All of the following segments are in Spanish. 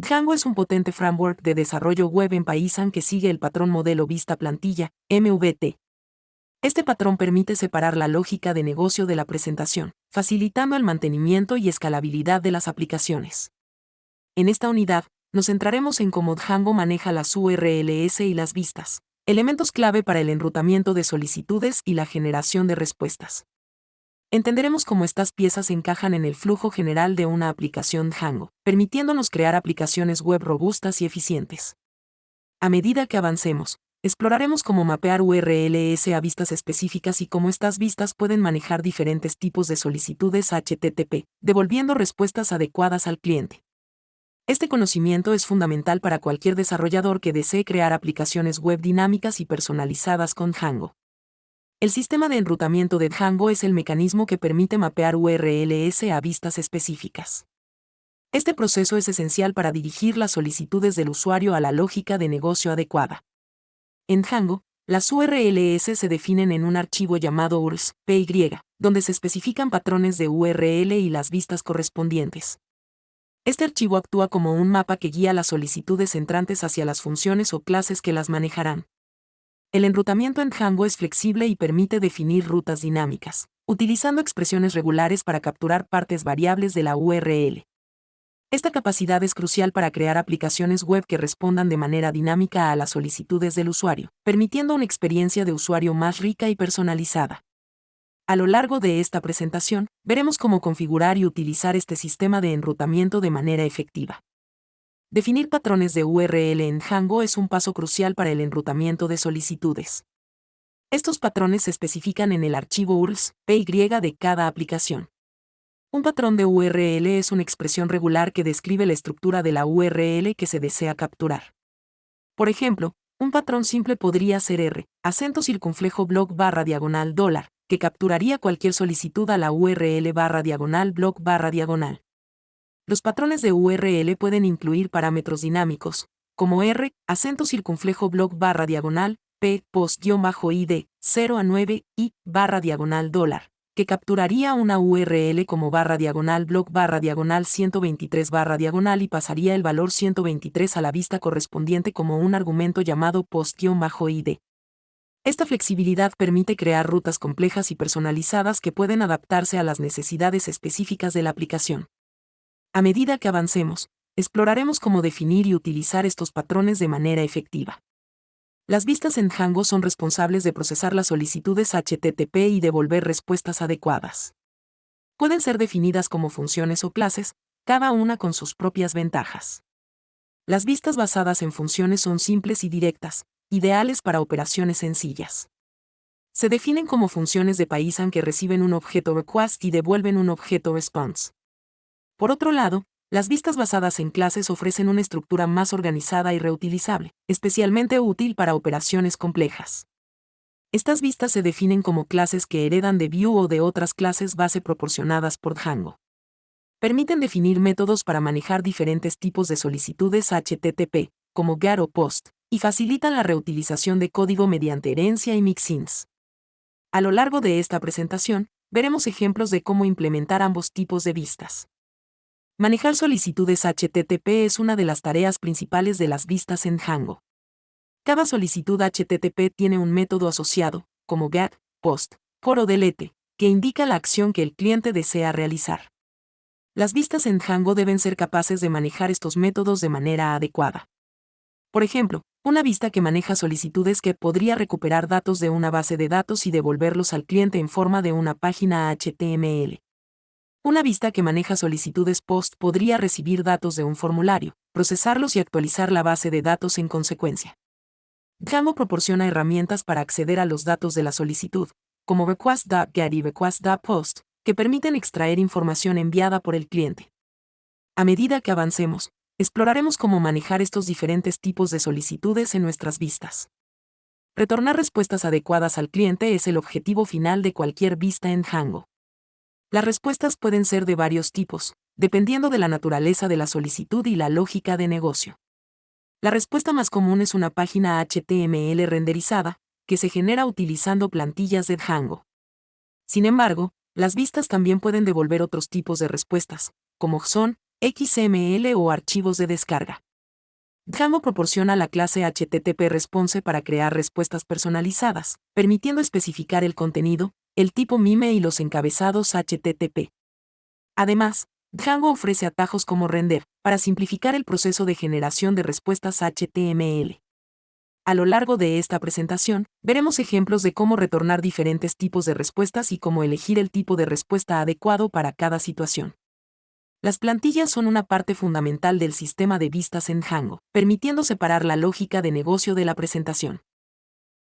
Django es un potente framework de desarrollo web en Python que sigue el patrón modelo vista plantilla, MVT. Este patrón permite separar la lógica de negocio de la presentación, facilitando el mantenimiento y escalabilidad de las aplicaciones. En esta unidad, nos centraremos en cómo Django maneja las URLs y las vistas, elementos clave para el enrutamiento de solicitudes y la generación de respuestas. Entenderemos cómo estas piezas encajan en el flujo general de una aplicación Django, permitiéndonos crear aplicaciones web robustas y eficientes. A medida que avancemos, exploraremos cómo mapear URLs a vistas específicas y cómo estas vistas pueden manejar diferentes tipos de solicitudes HTTP, devolviendo respuestas adecuadas al cliente. Este conocimiento es fundamental para cualquier desarrollador que desee crear aplicaciones web dinámicas y personalizadas con Django. El sistema de enrutamiento de Django es el mecanismo que permite mapear URLs a vistas específicas. Este proceso es esencial para dirigir las solicitudes del usuario a la lógica de negocio adecuada. En Django, las URLs se definen en un archivo llamado URLs.py, donde se especifican patrones de URL y las vistas correspondientes. Este archivo actúa como un mapa que guía las solicitudes entrantes hacia las funciones o clases que las manejarán. El enrutamiento en Django es flexible y permite definir rutas dinámicas, utilizando expresiones regulares para capturar partes variables de la URL. Esta capacidad es crucial para crear aplicaciones web que respondan de manera dinámica a las solicitudes del usuario, permitiendo una experiencia de usuario más rica y personalizada. A lo largo de esta presentación, veremos cómo configurar y utilizar este sistema de enrutamiento de manera efectiva. Definir patrones de URL en Django es un paso crucial para el enrutamiento de solicitudes. Estos patrones se especifican en el archivo URLs.py de cada aplicación. Un patrón de URL es una expresión regular que describe la estructura de la URL que se desea capturar. Por ejemplo, un patrón simple podría ser R, acento circunflejo blog /$, que capturaría cualquier solicitud a la URL /blog /. Los patrones de URL pueden incluir parámetros dinámicos, como R, acento circunflejo blog /, P, post-id, 0 a 9, y /$, que capturaría una URL como /blog /123 y pasaría el valor 123 a la vista correspondiente como un argumento llamado post-id. Esta flexibilidad permite crear rutas complejas y personalizadas que pueden adaptarse a las necesidades específicas de la aplicación. A medida que avancemos, exploraremos cómo definir y utilizar estos patrones de manera efectiva. Las vistas en Django son responsables de procesar las solicitudes HTTP y devolver respuestas adecuadas. Pueden ser definidas como funciones o clases, cada una con sus propias ventajas. Las vistas basadas en funciones son simples y directas, ideales para operaciones sencillas. Se definen como funciones de Python que reciben un objeto request y devuelven un objeto response. Por otro lado, las vistas basadas en clases ofrecen una estructura más organizada y reutilizable, especialmente útil para operaciones complejas. Estas vistas se definen como clases que heredan de Vue o de otras clases base proporcionadas por Django. Permiten definir métodos para manejar diferentes tipos de solicitudes HTTP, como GET o POST, y facilitan la reutilización de código mediante herencia y mixins. A lo largo de esta presentación, veremos ejemplos de cómo implementar ambos tipos de vistas. Manejar solicitudes HTTP es una de las tareas principales de las vistas en Django. Cada solicitud HTTP tiene un método asociado, como GET, POST, POR o DELETE, que indica la acción que el cliente desea realizar. Las vistas en Django deben ser capaces de manejar estos métodos de manera adecuada. Por ejemplo, una vista que maneja solicitudes que podría recuperar datos de una base de datos y devolverlos al cliente en forma de una página HTML. Una vista que maneja solicitudes POST podría recibir datos de un formulario, procesarlos y actualizar la base de datos en consecuencia. Django proporciona herramientas para acceder a los datos de la solicitud, como request.get y request.post, que permiten extraer información enviada por el cliente. A medida que avancemos, exploraremos cómo manejar estos diferentes tipos de solicitudes en nuestras vistas. Retornar respuestas adecuadas al cliente es el objetivo final de cualquier vista en Django. Las respuestas pueden ser de varios tipos, dependiendo de la naturaleza de la solicitud y la lógica de negocio. La respuesta más común es una página HTML renderizada, que se genera utilizando plantillas de Django. Sin embargo, las vistas también pueden devolver otros tipos de respuestas, como JSON, XML o archivos de descarga. Django proporciona la clase HTTP Response para crear respuestas personalizadas, permitiendo especificar el contenido, el tipo MIME y los encabezados HTTP. Además, Django ofrece atajos como render, para simplificar el proceso de generación de respuestas HTML. A lo largo de esta presentación, veremos ejemplos de cómo retornar diferentes tipos de respuestas y cómo elegir el tipo de respuesta adecuado para cada situación. Las plantillas son una parte fundamental del sistema de vistas en Django, permitiendo separar la lógica de negocio de la presentación.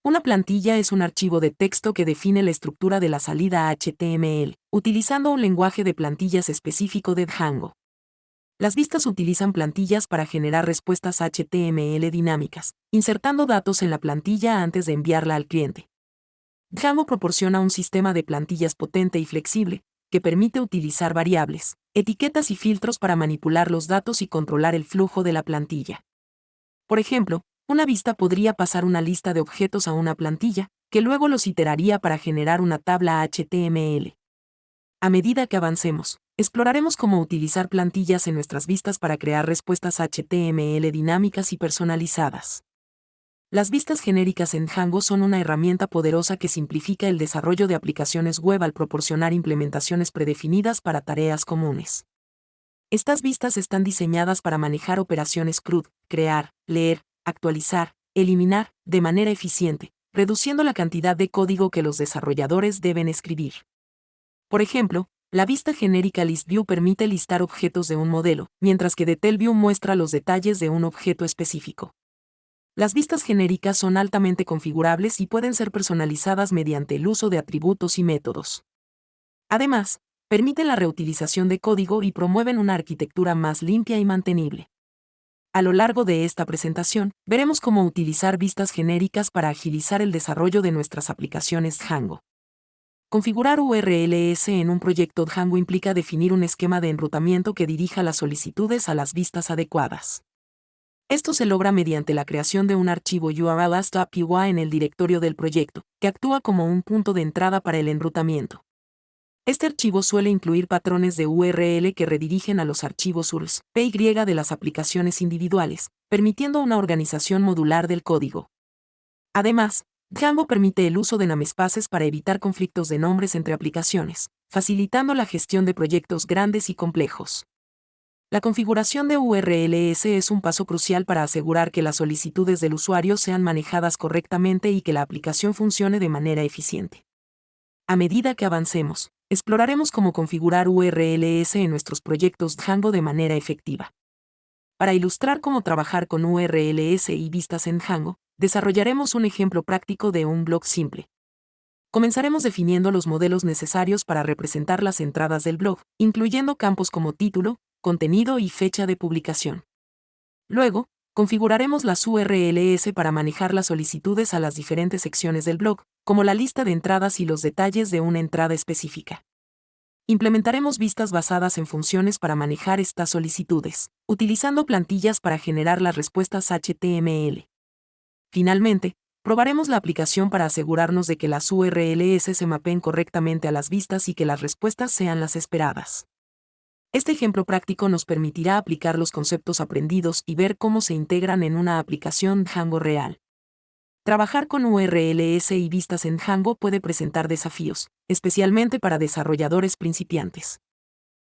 Una plantilla es un archivo de texto que define la estructura de la salida HTML, utilizando un lenguaje de plantillas específico de Django. Las vistas utilizan plantillas para generar respuestas HTML dinámicas, insertando datos en la plantilla antes de enviarla al cliente. Django proporciona un sistema de plantillas potente y flexible, que permite utilizar variables, etiquetas y filtros para manipular los datos y controlar el flujo de la plantilla. Por ejemplo, una vista podría pasar una lista de objetos a una plantilla, que luego los iteraría para generar una tabla HTML. A medida que avancemos, exploraremos cómo utilizar plantillas en nuestras vistas para crear respuestas HTML dinámicas y personalizadas. Las vistas genéricas en Django son una herramienta poderosa que simplifica el desarrollo de aplicaciones web al proporcionar implementaciones predefinidas para tareas comunes. Estas vistas están diseñadas para manejar operaciones CRUD, crear, leer, actualizar, eliminar, de manera eficiente, reduciendo la cantidad de código que los desarrolladores deben escribir. Por ejemplo, la vista genérica ListView permite listar objetos de un modelo, mientras que DetailView muestra los detalles de un objeto específico. Las vistas genéricas son altamente configurables y pueden ser personalizadas mediante el uso de atributos y métodos. Además, permiten la reutilización de código y promueven una arquitectura más limpia y mantenible. A lo largo de esta presentación, veremos cómo utilizar vistas genéricas para agilizar el desarrollo de nuestras aplicaciones Django. Configurar URLs en un proyecto Django implica definir un esquema de enrutamiento que dirija las solicitudes a las vistas adecuadas. Esto se logra mediante la creación de un archivo URLs.py en el directorio del proyecto, que actúa como un punto de entrada para el enrutamiento. Este archivo suele incluir patrones de URL que redirigen a los archivos URLs.py de las aplicaciones individuales, permitiendo una organización modular del código. Además, Django permite el uso de namespaces para evitar conflictos de nombres entre aplicaciones, facilitando la gestión de proyectos grandes y complejos. La configuración de URLs es un paso crucial para asegurar que las solicitudes del usuario sean manejadas correctamente y que la aplicación funcione de manera eficiente. A medida que avancemos, exploraremos cómo configurar URLs en nuestros proyectos Django de manera efectiva. Para ilustrar cómo trabajar con URLs y vistas en Django, desarrollaremos un ejemplo práctico de un blog simple. Comenzaremos definiendo los modelos necesarios para representar las entradas del blog, incluyendo campos como título, contenido y fecha de publicación. Luego, configuraremos las URLs para manejar las solicitudes a las diferentes secciones del blog, como la lista de entradas y los detalles de una entrada específica. Implementaremos vistas basadas en funciones para manejar estas solicitudes, utilizando plantillas para generar las respuestas HTML. Finalmente, probaremos la aplicación para asegurarnos de que las URLs se mapeen correctamente a las vistas y que las respuestas sean las esperadas. Este ejemplo práctico nos permitirá aplicar los conceptos aprendidos y ver cómo se integran en una aplicación Django real. Trabajar con URLs y vistas en Django puede presentar desafíos, especialmente para desarrolladores principiantes.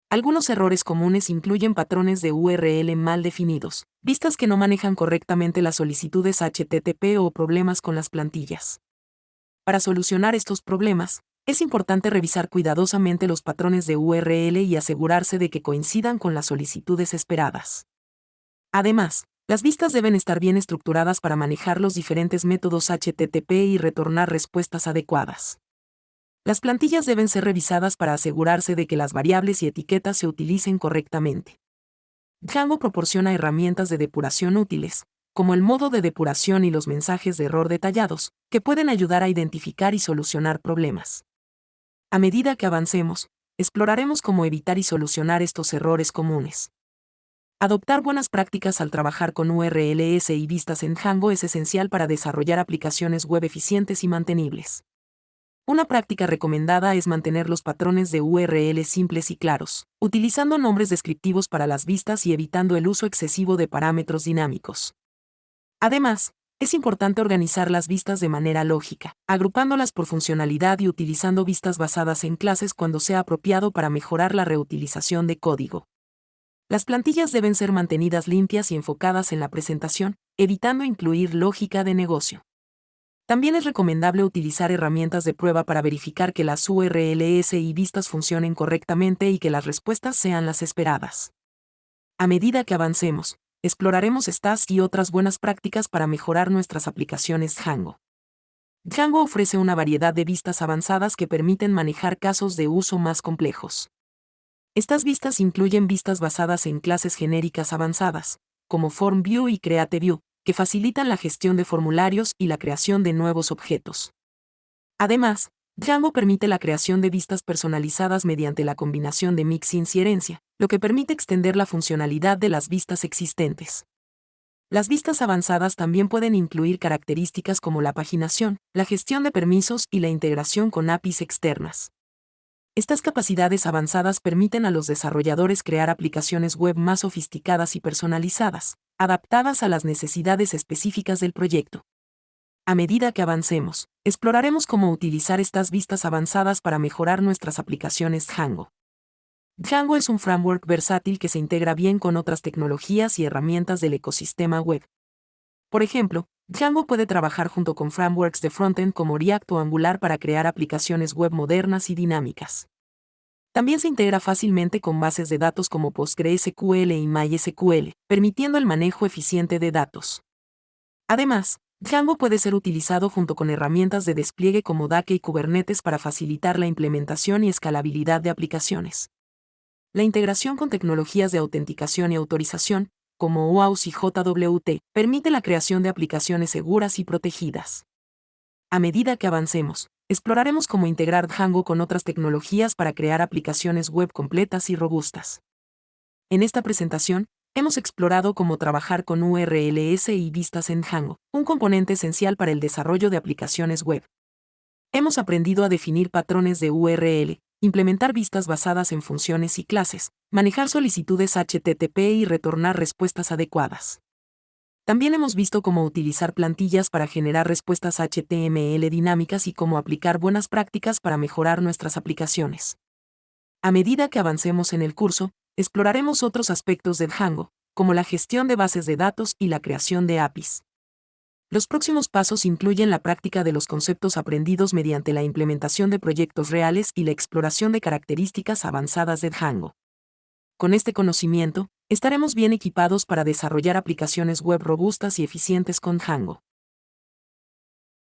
Algunos errores comunes incluyen patrones de URL mal definidos, vistas que no manejan correctamente las solicitudes HTTP o problemas con las plantillas. Para solucionar estos problemas, es importante revisar cuidadosamente los patrones de URL y asegurarse de que coincidan con las solicitudes esperadas. Además, las vistas deben estar bien estructuradas para manejar los diferentes métodos HTTP y retornar respuestas adecuadas. Las plantillas deben ser revisadas para asegurarse de que las variables y etiquetas se utilicen correctamente. Django proporciona herramientas de depuración útiles, como el modo de depuración y los mensajes de error detallados, que pueden ayudar a identificar y solucionar problemas. A medida que avancemos, exploraremos cómo evitar y solucionar estos errores comunes. Adoptar buenas prácticas al trabajar con URLs y vistas en Django es esencial para desarrollar aplicaciones web eficientes y mantenibles. Una práctica recomendada es mantener los patrones de URL simples y claros, utilizando nombres descriptivos para las vistas y evitando el uso excesivo de parámetros dinámicos. Además, es importante organizar las vistas de manera lógica, agrupándolas por funcionalidad y utilizando vistas basadas en clases cuando sea apropiado para mejorar la reutilización de código. Las plantillas deben ser mantenidas limpias y enfocadas en la presentación, evitando incluir lógica de negocio. También es recomendable utilizar herramientas de prueba para verificar que las URLs y vistas funcionen correctamente y que las respuestas sean las esperadas. A medida que avancemos, exploraremos estas y otras buenas prácticas para mejorar nuestras aplicaciones Django. Django ofrece una variedad de vistas avanzadas que permiten manejar casos de uso más complejos. Estas vistas incluyen vistas basadas en clases genéricas avanzadas, como FormView y CreateView, que facilitan la gestión de formularios y la creación de nuevos objetos. Además, Django permite la creación de vistas personalizadas mediante la combinación de mixins y herencia, lo que permite extender la funcionalidad de las vistas existentes. Las vistas avanzadas también pueden incluir características como la paginación, la gestión de permisos y la integración con APIs externas. Estas capacidades avanzadas permiten a los desarrolladores crear aplicaciones web más sofisticadas y personalizadas, adaptadas a las necesidades específicas del proyecto. A medida que avancemos, exploraremos cómo utilizar estas vistas avanzadas para mejorar nuestras aplicaciones Django. Django es un framework versátil que se integra bien con otras tecnologías y herramientas del ecosistema web. Por ejemplo, Django puede trabajar junto con frameworks de frontend como React o Angular para crear aplicaciones web modernas y dinámicas. También se integra fácilmente con bases de datos como PostgreSQL y MySQL, permitiendo el manejo eficiente de datos. Además, Django puede ser utilizado junto con herramientas de despliegue como Docker y Kubernetes para facilitar la implementación y escalabilidad de aplicaciones. La integración con tecnologías de autenticación y autorización, como OAuth y JWT, permite la creación de aplicaciones seguras y protegidas. A medida que avancemos, exploraremos cómo integrar Django con otras tecnologías para crear aplicaciones web completas y robustas. En esta presentación, hemos explorado cómo trabajar con URLs y vistas en Django, un componente esencial para el desarrollo de aplicaciones web. Hemos aprendido a definir patrones de URL, implementar vistas basadas en funciones y clases, manejar solicitudes HTTP y retornar respuestas adecuadas. También hemos visto cómo utilizar plantillas para generar respuestas HTML dinámicas y cómo aplicar buenas prácticas para mejorar nuestras aplicaciones. A medida que avancemos en el curso, exploraremos otros aspectos de Django, como la gestión de bases de datos y la creación de APIs. Los próximos pasos incluyen la práctica de los conceptos aprendidos mediante la implementación de proyectos reales y la exploración de características avanzadas de Django. Con este conocimiento, estaremos bien equipados para desarrollar aplicaciones web robustas y eficientes con Django.